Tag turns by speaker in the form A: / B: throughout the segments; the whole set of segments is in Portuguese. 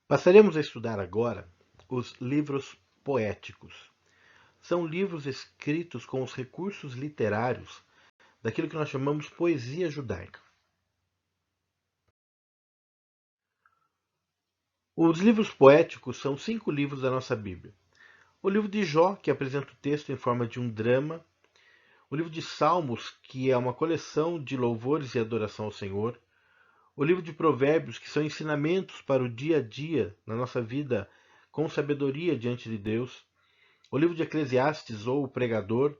A: Passaremos a estudar agora os livros poéticos. São livros escritos com os recursos literários daquilo que nós chamamos poesia judaica. Os livros poéticos são 5 livros da nossa Bíblia. O livro de Jó, que apresenta o texto em forma de um drama. O livro de Salmos, que é uma coleção de louvores e adoração ao Senhor. O livro de Provérbios, que são ensinamentos para o dia a dia na nossa vida com sabedoria diante de Deus. O livro de Eclesiastes, ou o Pregador,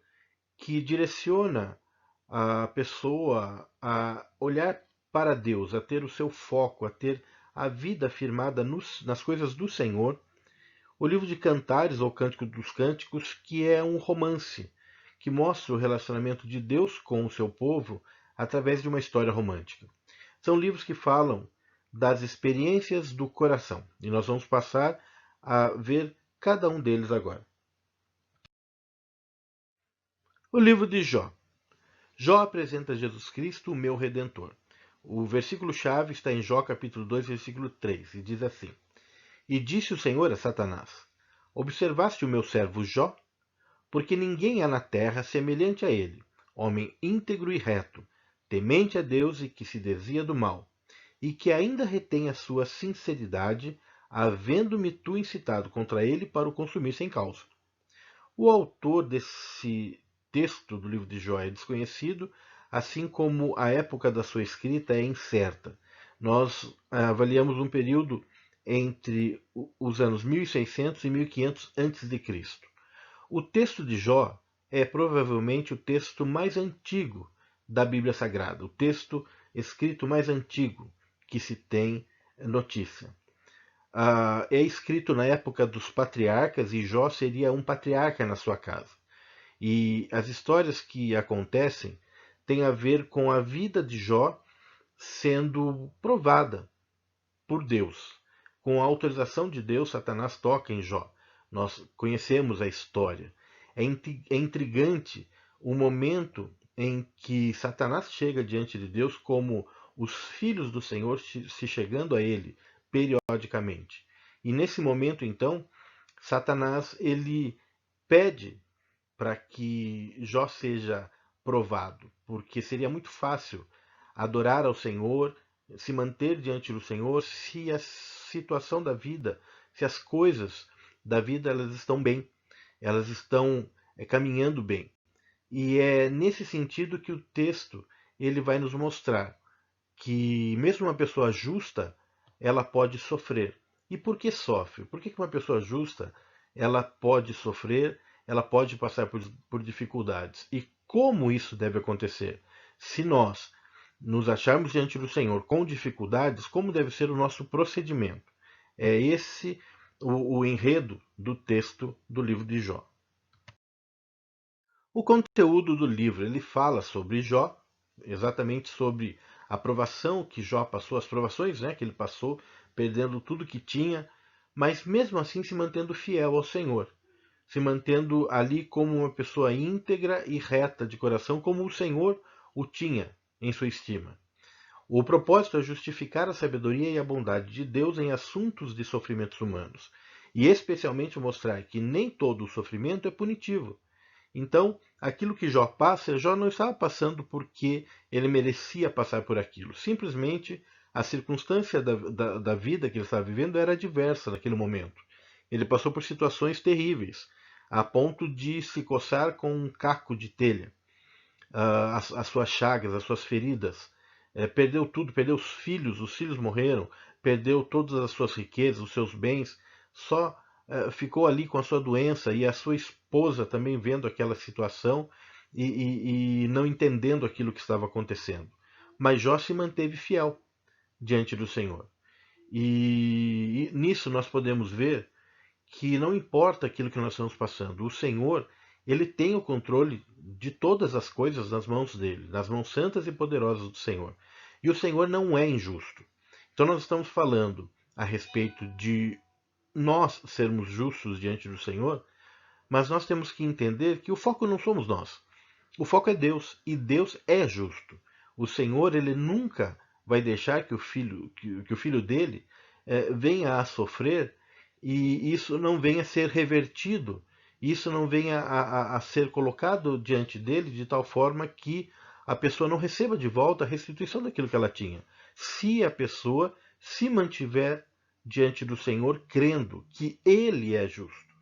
A: que direciona a pessoa a olhar para Deus, a ter o seu foco, a ter a vida firmada nas coisas do Senhor. O livro de Cantares, ou Cântico dos Cânticos, que é um romance que mostra o relacionamento de Deus com o seu povo através de uma história romântica. São livros que falam das experiências do coração e nós vamos passar a ver cada um deles agora. O livro de Jó. Jó apresenta Jesus Cristo, o meu Redentor. O versículo-chave está em Jó capítulo 2, versículo 3, e diz assim: E disse o Senhor a Satanás: Observaste o meu servo Jó? Porque ninguém há na terra semelhante a ele, homem íntegro e reto, temente a Deus e que se desvia do mal, e que ainda retém a sua sinceridade, havendo-me tu incitado contra ele para o consumir sem causa. O autor desse texto do livro de Jó é desconhecido, assim como a época da sua escrita é incerta. Nós avaliamos um período entre os anos 1600 e 1500 a.C. O texto de Jó é provavelmente o texto mais antigo da Bíblia Sagrada, o texto escrito mais antigo que se tem notícia. É escrito na época dos patriarcas e Jó seria um patriarca na sua casa. E as histórias que acontecem têm a ver com a vida de Jó sendo provada por Deus. Com a autorização de Deus, Satanás toca em Jó. Nós conhecemos a história. É intrigante o momento em que Satanás chega diante de Deus como os filhos do Senhor se chegando a ele periodicamente. E nesse momento, então, Satanás ele pede para que Jó seja provado, porque seria muito fácil adorar ao Senhor, se manter diante do Senhor, se a situação da vida, se as coisas da vida elas estão bem, elas estão caminhando bem. E é nesse sentido que o texto ele vai nos mostrar que mesmo uma pessoa justa, ela pode sofrer. E por que sofre? Por que uma pessoa justa, ela pode sofrer, ela pode passar por dificuldades? E como isso deve acontecer? Se nós nos acharmos diante do Senhor com dificuldades, como deve ser o nosso procedimento? É esse o enredo do texto do livro de Jó. O conteúdo do livro ele fala sobre Jó, exatamente sobre a provação que Jó passou, as provações que ele passou, perdendo tudo que tinha, mas mesmo assim se mantendo fiel ao Senhor, se mantendo ali como uma pessoa íntegra e reta de coração, como o Senhor o tinha em sua estima. O propósito é justificar a sabedoria e a bondade de Deus em assuntos de sofrimentos humanos, e especialmente mostrar que nem todo o sofrimento é punitivo. Então, aquilo que Jó passa, Jó não estava passando porque ele merecia passar por aquilo. Simplesmente a circunstância da vida que ele estava vivendo era diversa naquele momento. Ele passou por situações terríveis, a ponto de se coçar com um caco de telha, as suas chagas, as suas feridas. Perdeu tudo, perdeu os filhos morreram, perdeu todas as suas riquezas, os seus bens, só ficou ali com a sua doença e a sua esposa também vendo aquela situação e não entendendo aquilo que estava acontecendo. Mas Jó se manteve fiel diante do Senhor. E nisso nós podemos ver que não importa aquilo que nós estamos passando, o Senhor, ele tem o controle de todas as coisas nas mãos dele, nas mãos santas e poderosas do Senhor. E o Senhor não é injusto. Então nós estamos falando a respeito de nós sermos justos diante do Senhor, mas nós temos que entender que o foco não somos nós. O foco é Deus, e Deus é justo. O Senhor, ele nunca vai deixar que o filho dele venha a sofrer e isso não venha a ser revertido, isso não venha a ser colocado diante dele de tal forma que a pessoa não receba de volta a restituição daquilo que ela tinha. Se a pessoa se mantiver diante do Senhor crendo que Ele é justo.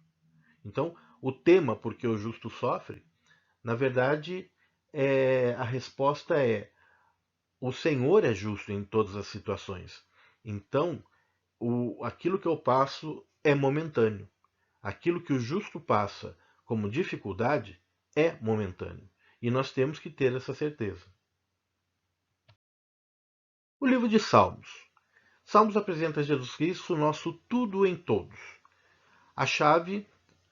A: Então, o tema por que o justo sofre, na verdade, a resposta é: o Senhor é justo em todas as situações. Então, aquilo que eu passo é momentâneo. Aquilo que o justo passa como dificuldade é momentâneo. E nós temos que ter essa certeza. O livro de Salmos. Salmos apresenta Jesus Cristo, o nosso tudo em todos. A chave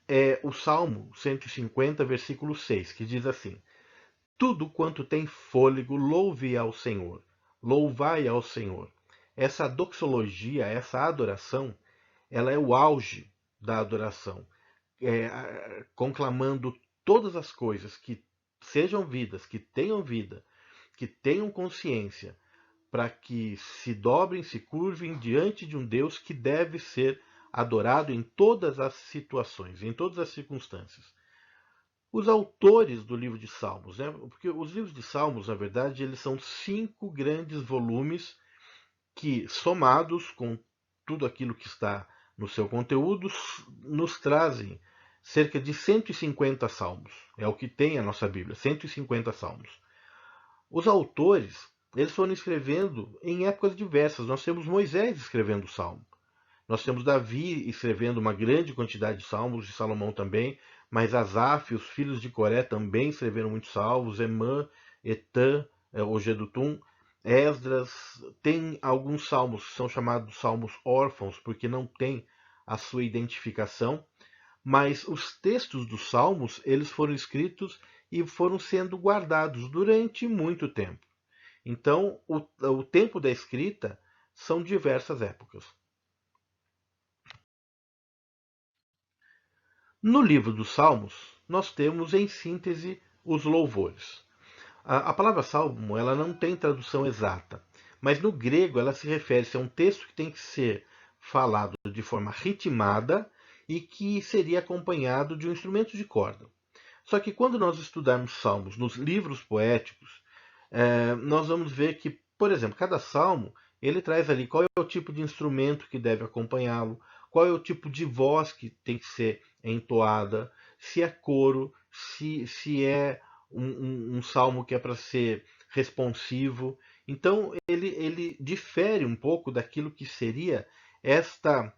A: é o Salmo 150, versículo 6, que diz assim: tudo quanto tem fôlego, louve ao Senhor. Louvai ao Senhor. Essa doxologia, essa adoração, ela é o auge da adoração, conclamando todas as coisas que sejam vidas, que tenham consciência, para que se dobrem, se curvem diante de um Deus que deve ser adorado em todas as situações, em todas as circunstâncias. Os autores do livro de Salmos, né? Porque os livros de Salmos, na verdade, eles são 5 grandes volumes que, somados com tudo aquilo que está no seu conteúdo, nos trazem cerca de 150 salmos. É o que tem a nossa Bíblia, 150 salmos. Os autores, eles foram escrevendo em épocas diversas. Nós temos Moisés escrevendo o salmo. Nós temos Davi escrevendo uma grande quantidade de salmos, de Salomão também, mas Asaf, os filhos de Coré também escreveram muitos salmos, Emã, Etã, o Gedutum, Esdras. Tem alguns salmos que são chamados salmos órfãos, porque não tem a sua identificação, mas os textos dos salmos, eles foram escritos e foram sendo guardados durante muito tempo. Então, o tempo da escrita são diversas épocas. No livro dos Salmos, nós temos em síntese os louvores. A palavra salmo ela não tem tradução exata, mas no grego ela se refere a um texto que tem que ser falado de forma ritmada e que seria acompanhado de um instrumento de corda. Só que quando nós estudarmos salmos nos livros poéticos, nós vamos ver que, por exemplo, cada salmo ele traz ali qual é o tipo de instrumento que deve acompanhá-lo, qual é o tipo de voz que tem que ser entoada, se é coro, se é um salmo que é para ser responsivo. Então ele difere um pouco daquilo que seria esta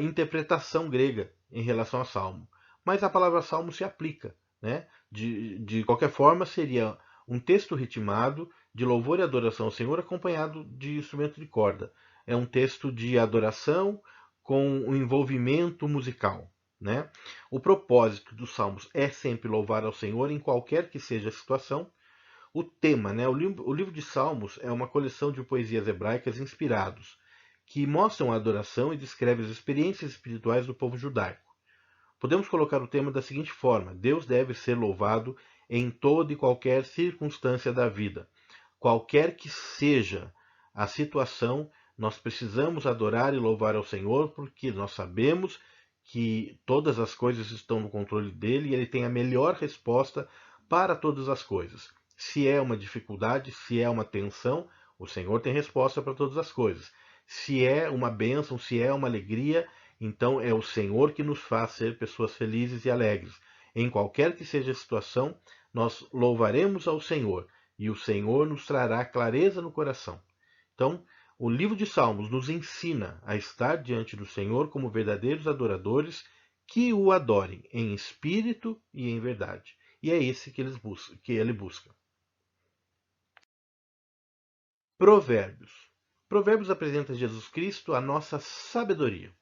A: interpretação grega em relação ao salmo. Mas a palavra salmo se aplica, né? De qualquer forma, seria um texto ritmado de louvor e adoração ao Senhor acompanhado de instrumento de corda. É um texto de adoração com um envolvimento musical. Né? O propósito dos salmos é sempre louvar ao Senhor em qualquer que seja a situação. O tema, né? O livro de Salmos é uma coleção de poesias hebraicas inspirados, que mostram a adoração e descrevem as experiências espirituais do povo judaico. Podemos colocar o tema da seguinte forma: Deus deve ser louvado em toda e qualquer circunstância da vida. Qualquer que seja a situação, nós precisamos adorar e louvar ao Senhor, porque nós sabemos que todas as coisas estão no controle dele e ele tem a melhor resposta para todas as coisas. Se é uma dificuldade, se é uma tensão, o Senhor tem resposta para todas as coisas. Se é uma bênção, se é uma alegria, então é o Senhor que nos faz ser pessoas felizes e alegres. Em qualquer que seja a situação, nós louvaremos ao Senhor e o Senhor nos trará clareza no coração. Então, o livro de Salmos nos ensina a estar diante do Senhor como verdadeiros adoradores que o adorem em espírito e em verdade. E é esse que ele busca. Provérbios. Provérbios apresenta Jesus Cristo a nossa sabedoria.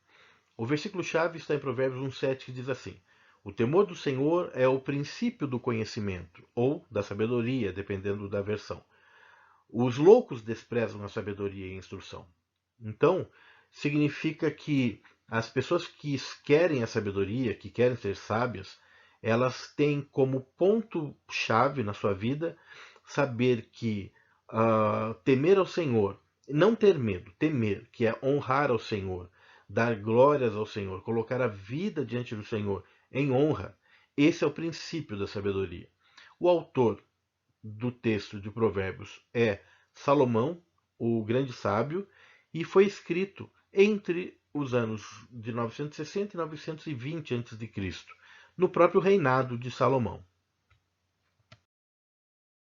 A: O versículo-chave está em Provérbios 1,7, que diz assim: o temor do Senhor é o princípio do conhecimento, ou da sabedoria, dependendo da versão. Os loucos desprezam a sabedoria e a instrução. Então, significa que as pessoas que querem a sabedoria, que querem ser sábias, elas têm como ponto-chave na sua vida saber que temer ao Senhor Não ter medo, temer, que é honrar ao Senhor, dar glórias ao Senhor, colocar a vida diante do Senhor em honra. Esse é o princípio da sabedoria. O autor do texto de Provérbios é Salomão, o grande sábio, e foi escrito entre os anos de 960 e 920 a.C., no próprio reinado de Salomão.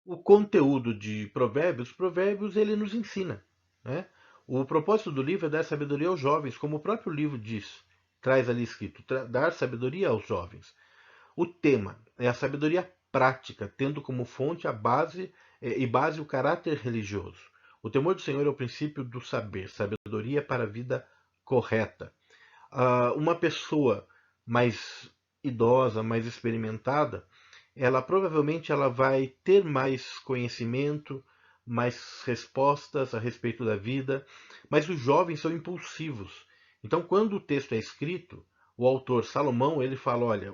A: O conteúdo de Provérbios ele nos ensina, né? O propósito do livro é dar sabedoria aos jovens, como o próprio livro diz, traz ali escrito, dar sabedoria aos jovens. O tema é a sabedoria prática, tendo como fonte a base e base o caráter religioso. O temor do Senhor é o princípio do saber, sabedoria para a vida correta. Uma pessoa mais idosa, mais experimentada, ela provavelmente ela vai ter mais conhecimento, mais respostas a respeito da vida, mas os jovens são impulsivos. Então, quando o texto é escrito, o autor Salomão ele fala, olha,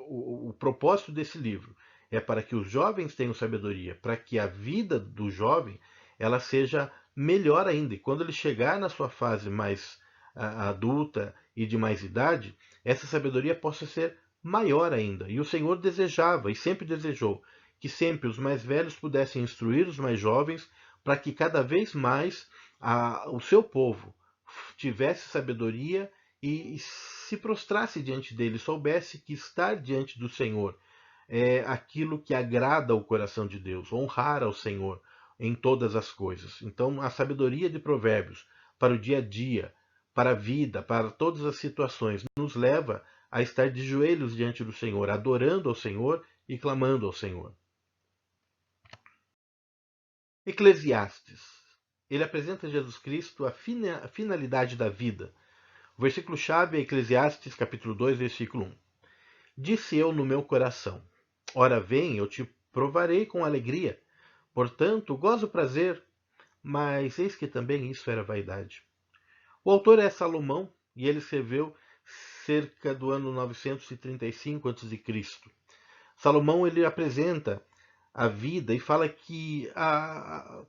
A: o propósito desse livro é para que os jovens tenham sabedoria, para que a vida do jovem ela seja melhor ainda. E quando ele chegar na sua fase mais adulta e de mais idade, essa sabedoria possa ser maior ainda. E o Senhor desejava e sempre desejou que sempre os mais velhos pudessem instruir os mais jovens para que cada vez mais o seu povo tivesse sabedoria e se prostrasse diante dele, soubesse que estar diante do Senhor é aquilo que agrada o coração de Deus, honrar ao Senhor em todas as coisas. Então, a sabedoria de Provérbios para o dia a dia, para a vida, para todas as situações, nos leva a estar de joelhos diante do Senhor, adorando ao Senhor e clamando ao Senhor. Eclesiastes. Ele apresenta Jesus Cristo a finalidade da vida. O versículo-chave é Eclesiastes, capítulo 2, versículo 1. Disse eu no meu coração, ora vem, eu te provarei com alegria. Portanto, gozo prazer, mas eis que também isso era vaidade. O autor é Salomão e ele escreveu cerca do ano 935 a.C. Salomão ele apresenta a vida e fala que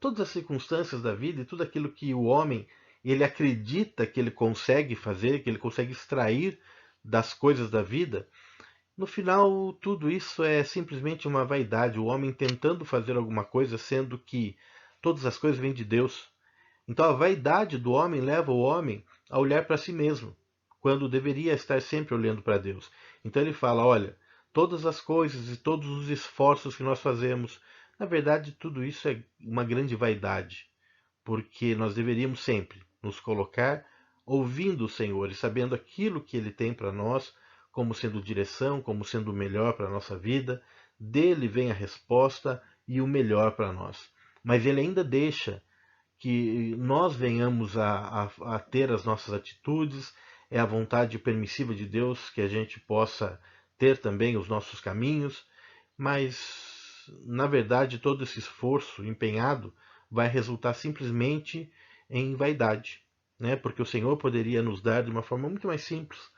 A: todas as circunstâncias da vida e tudo aquilo que o homem ele acredita que ele consegue fazer, que ele consegue extrair das coisas da vida, no final tudo isso é simplesmente uma vaidade, o homem tentando fazer alguma coisa, sendo que todas as coisas vêm de Deus. Então a vaidade do homem leva o homem a olhar para si mesmo, quando deveria estar sempre olhando para Deus. Então ele fala, olha, todas as coisas e todos os esforços que nós fazemos, na verdade tudo isso é uma grande vaidade, porque nós deveríamos sempre nos colocar ouvindo o Senhor e sabendo aquilo que Ele tem para nós, como sendo direção, como sendo o melhor para a nossa vida. Dele vem a resposta e o melhor para nós. Mas Ele ainda deixa que nós venhamos a ter as nossas atitudes, é a vontade permissiva de Deus que a gente possa ter também os nossos caminhos, mas na verdade todo esse esforço empenhado vai resultar simplesmente em vaidade, né? Porque o Senhor poderia nos dar de uma forma muito mais simples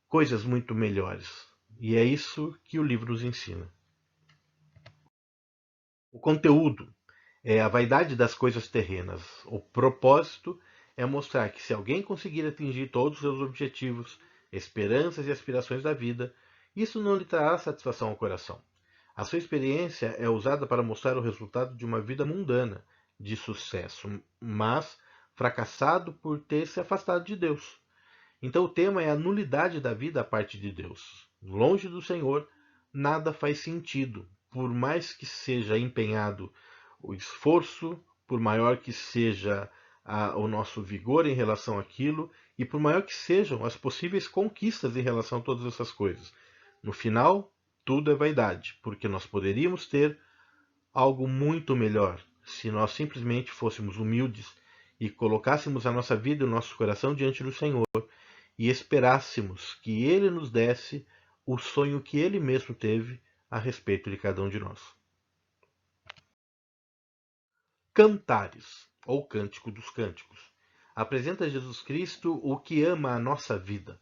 A: coisas muito melhores. E é isso que o livro nos ensina. O conteúdo é a vaidade das coisas terrenas. O propósito é mostrar que se alguém conseguir atingir todos os seus objetivos, esperanças e aspirações da vida, isso não lhe trará satisfação ao coração. A sua experiência é usada para mostrar o resultado de uma vida mundana, de sucesso, mas fracassado por ter se afastado de Deus. Então o tema é a nulidade da vida à parte de Deus. Longe do Senhor, nada faz sentido, por mais que seja empenhado o esforço, por maior que seja o nosso vigor em relação àquilo, e por maior que sejam as possíveis conquistas em relação a todas essas coisas. No final, tudo é vaidade, porque nós poderíamos ter algo muito melhor se nós simplesmente fôssemos humildes e colocássemos a nossa vida e o nosso coração diante do Senhor e esperássemos que Ele nos desse o sonho que Ele mesmo teve a respeito de cada um de nós. Cantares, ou Cântico dos Cânticos, apresenta Jesus Cristo o que ama a nossa vida.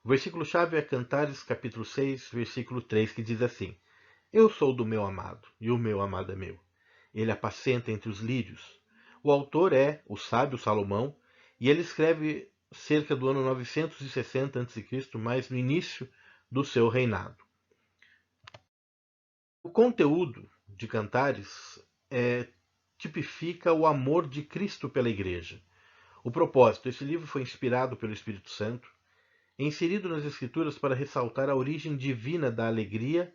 A: O versículo-chave é Cantares, capítulo 6, versículo 3, que diz assim: Eu sou do meu amado, e o meu amado é meu. Ele apacenta entre os lírios. O autor é o sábio Salomão, e ele escreve cerca do ano 960 a.C., mas no início do seu reinado. O conteúdo de Cantares tipifica o amor de Cristo pela Igreja. O propósito: esse livro foi inspirado pelo Espírito Santo, inserido nas Escrituras para ressaltar a origem divina da alegria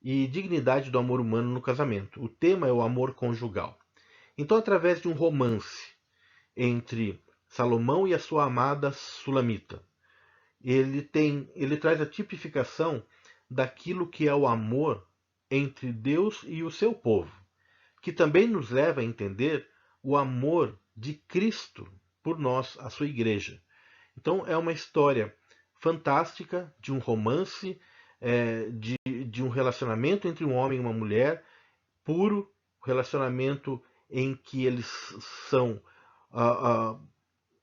A: e dignidade do amor humano no casamento. O tema é o amor conjugal. Então, através de um romance entre Salomão e a sua amada Sulamita, ele traz a tipificação daquilo que é o amor entre Deus e o seu povo, que também nos leva a entender o amor de Cristo por nós, a sua igreja. Então é uma história fantástica de um romance, de um relacionamento entre um homem e uma mulher, puro, relacionamento em que eles são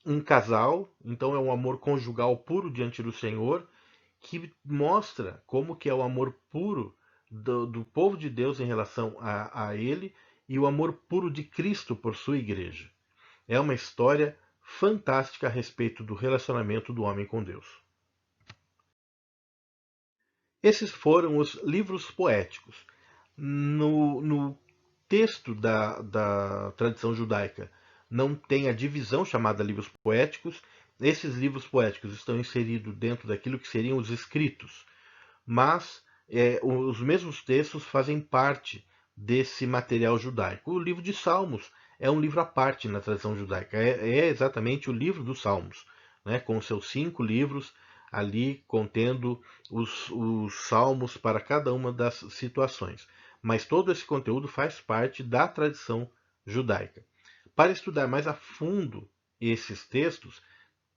A: um casal, então é um amor conjugal puro diante do Senhor, que mostra como que é o amor puro do povo de Deus em relação a ele e o amor puro de Cristo por sua igreja. É uma história fantástica a respeito do relacionamento do homem com Deus. Esses foram os livros poéticos. No texto da tradição judaica não tem a divisão chamada livros poéticos. Esses livros poéticos estão inseridos dentro daquilo que seriam os escritos, mas os mesmos textos fazem parte desse material judaico. O livro de Salmos é um livro à parte na tradição judaica, é exatamente o livro dos Salmos, né, com seus 5 livros ali contendo os salmos para cada uma das situações. Mas todo esse conteúdo faz parte da tradição judaica. Para estudar mais a fundo esses textos,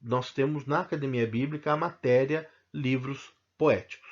A: nós temos na Academia Bíblica a matéria Livros Poéticos.